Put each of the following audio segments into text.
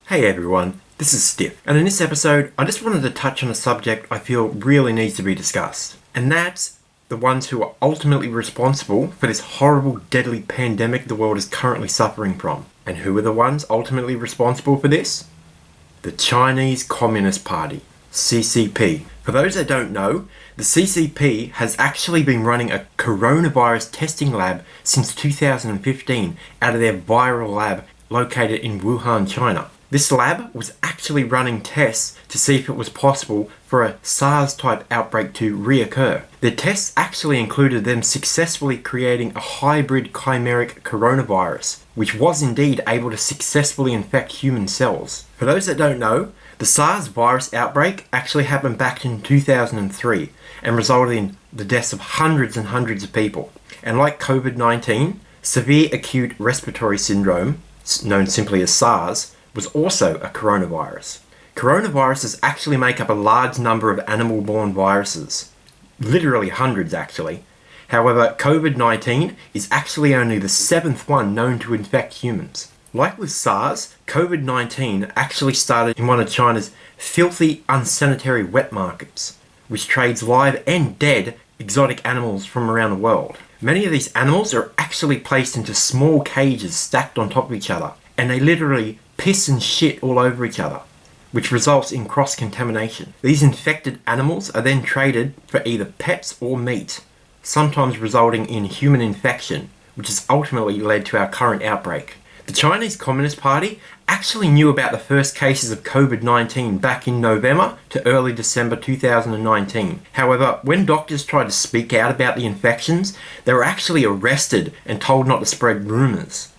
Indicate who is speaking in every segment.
Speaker 1: Hey everyone, this is Stiff, and in this episode I just wanted to touch on a subject I feel really needs to be discussed, and that's the ones who are ultimately responsible for this horrible, deadly pandemic the world is currently suffering from. And who are the ones ultimately responsible for this? The Chinese Communist Party, CCP. For those that don't know, the CCP has actually been running a coronavirus testing lab since 2015 out of their viral lab located in Wuhan, China. This lab was actually running tests to see if it was possible for a SARS-type outbreak to reoccur. The tests actually included them successfully creating a hybrid chimeric coronavirus, which was indeed able to successfully infect human cells. For those that don't know, the SARS virus outbreak actually happened back in 2003 and resulted in the deaths of hundreds and hundreds of people. And like COVID-19, severe acute respiratory syndrome, known simply as SARS, was also a coronavirus. Coronaviruses actually make up a large number of animal-borne viruses. Literally hundreds, actually. However, COVID-19 is actually only the 7th one known to infect humans. Like with SARS, COVID-19 actually started in one of China's filthy, unsanitary wet markets, which trades live and dead exotic animals from around the world. Many of these animals are actually placed into small cages stacked on top of each other, and they literally piss and shit all over each other, which results in cross-contamination. These infected animals are then traded for either pets or meat, sometimes resulting in human infection, which has ultimately led to our current outbreak. The Chinese Communist Party actually knew about the first cases of COVID-19 back in November to early December 2019. However, when doctors tried to speak out about the infections, they were actually arrested and told not to spread rumours.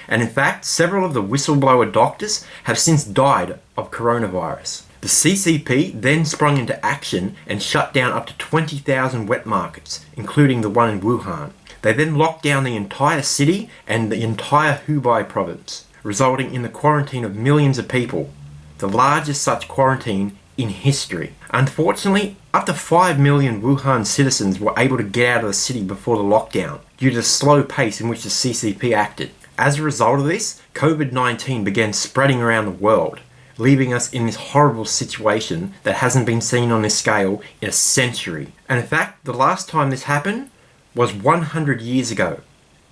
Speaker 1: And in fact, several of the whistleblower doctors have since died of coronavirus. The CCP then sprung into action and shut down up to 20,000 wet markets, including the one in Wuhan. They then locked down the entire city and the entire Hubei province, resulting in the quarantine of millions of people, the largest such quarantine in history. Unfortunately, up to 5 million Wuhan citizens were able to get out of the city before the lockdown, due to the slow pace in which the CCP acted. As a result of this, COVID-19 began spreading around the world, leaving us in this horrible situation that hasn't been seen on this scale in a century. And in fact, the last time this happened was 100 years ago,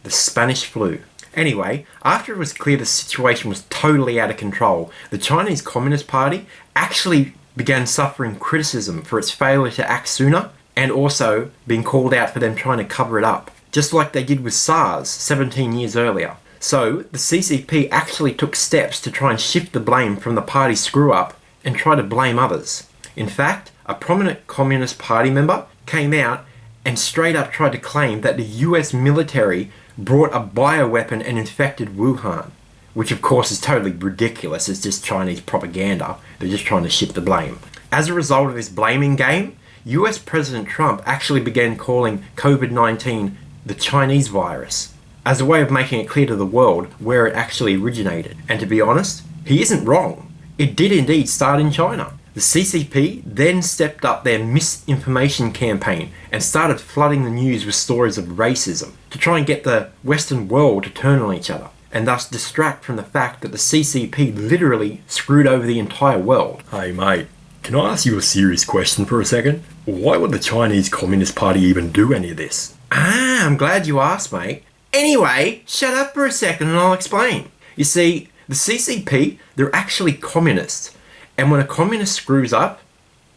Speaker 1: the Spanish flu. Anyway, after it was clear the situation was totally out of control, the Chinese Communist Party actually began suffering criticism for its failure to act sooner, and also being called out for them trying to cover it up, just like they did with SARS 17 years earlier. So, the CCP actually took steps to try and shift the blame from the party's screw-up and try to blame others. In fact, a prominent Communist Party member came out and straight up tried to claim that the US military brought a bioweapon and infected Wuhan, which of course is totally ridiculous. It's just Chinese propaganda. They're just trying to shift the blame. As a result of this blaming game, US President Trump actually began calling COVID-19 the Chinese virus, as a way of making it clear to the world where it actually originated. And to be honest, he isn't wrong. It did indeed start in China. The CCP then stepped up their misinformation campaign and started flooding the news with stories of racism to try and get the Western world to turn on each other, and thus distract from the fact that the CCP literally screwed over the entire world.
Speaker 2: Hey mate, can I ask you a serious question for a second? Why would the Chinese Communist Party even do any of this?
Speaker 1: I'm glad you asked, mate. Anyway, shut up for a second and I'll explain. You see, the CCP, they're actually communists. And when a communist screws up,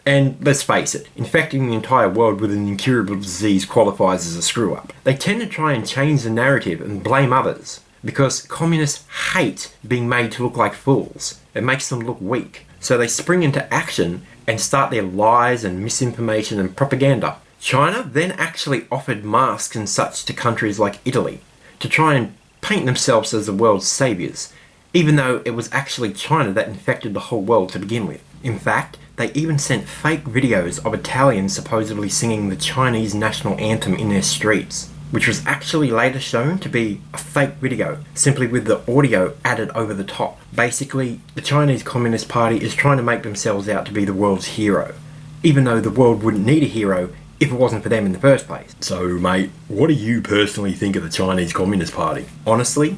Speaker 1: and let's face it, infecting the entire world with an incurable disease qualifies as a screw-up, they tend to try and change the narrative and blame others. Because communists hate being made to look like fools. It makes them look weak. So they spring into action and start their lies and misinformation and propaganda. China then actually offered masks and such to countries like Italy to try and paint themselves as the world's saviours, even though it was actually China that infected the whole world to begin with. In fact, they even sent fake videos of Italians supposedly singing the Chinese national anthem in their streets, which was actually later shown to be a fake video, simply with the audio added over the top. Basically, the Chinese Communist Party is trying to make themselves out to be the world's hero, even though the world wouldn't need a hero if it wasn't for them in the first place.
Speaker 2: So mate, what do you personally think of the Chinese Communist Party?
Speaker 1: Honestly,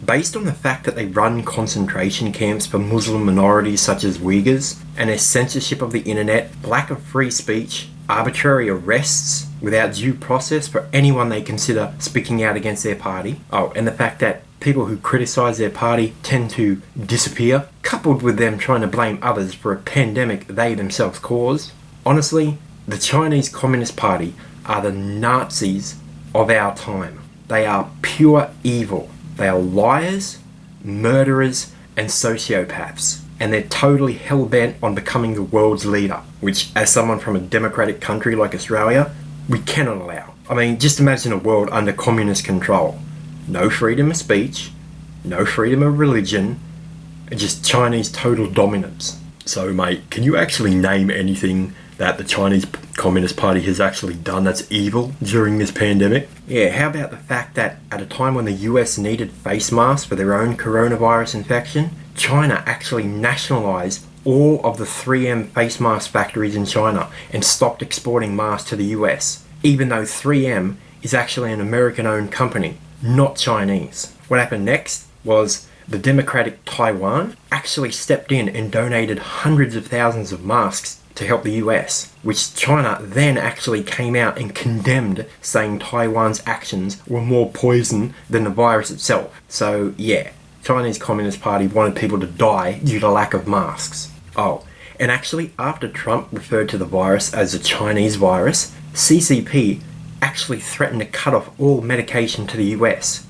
Speaker 1: based on the fact that they run concentration camps for Muslim minorities such as Uyghurs, and their censorship of the internet, lack of free speech, arbitrary arrests without due process for anyone they consider speaking out against their party. Oh, and the fact that people who criticise their party tend to disappear, coupled with them trying to blame others for a pandemic they themselves caused. Honestly, the Chinese Communist Party are the Nazis of our time. They are pure evil. They are liars, murderers, and sociopaths. And they're totally hell-bent on becoming the world's leader, which, as someone from a democratic country like Australia, we cannot allow. I mean, just imagine a world under communist control. No freedom of speech, no freedom of religion, just Chinese total dominance.
Speaker 2: So, mate, can you actually name anything that the Chinese Communist Party has actually done that's evil during this pandemic?
Speaker 1: Yeah, how about the fact that at a time when the US needed face masks for their own coronavirus infection, China actually nationalised all of the 3M face mask factories in China and stopped exporting masks to the US, even though 3M is actually an American-owned company, not Chinese. What happened next was the democratic Taiwan actually stepped in and donated hundreds of thousands of masks to help the US, which China then actually came out and condemned, saying Taiwan's actions were more poison than the virus itself. So yeah, Chinese Communist Party wanted people to die due to lack of masks. Oh, and actually after Trump referred to the virus as a Chinese virus, CCP actually threatened to cut off all medication to the US.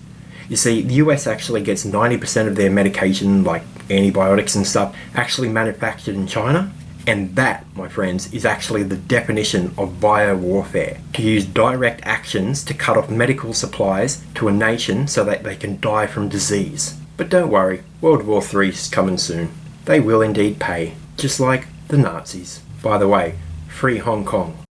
Speaker 1: You see, the US actually gets 90% of their medication, like antibiotics and stuff, actually manufactured in China. And that, my friends, is actually the definition of biowarfare. To use direct actions to cut off medical supplies to a nation so that they can die from disease. But don't worry, World War III is coming soon. They will indeed pay, just like the Nazis. By the way, free Hong Kong.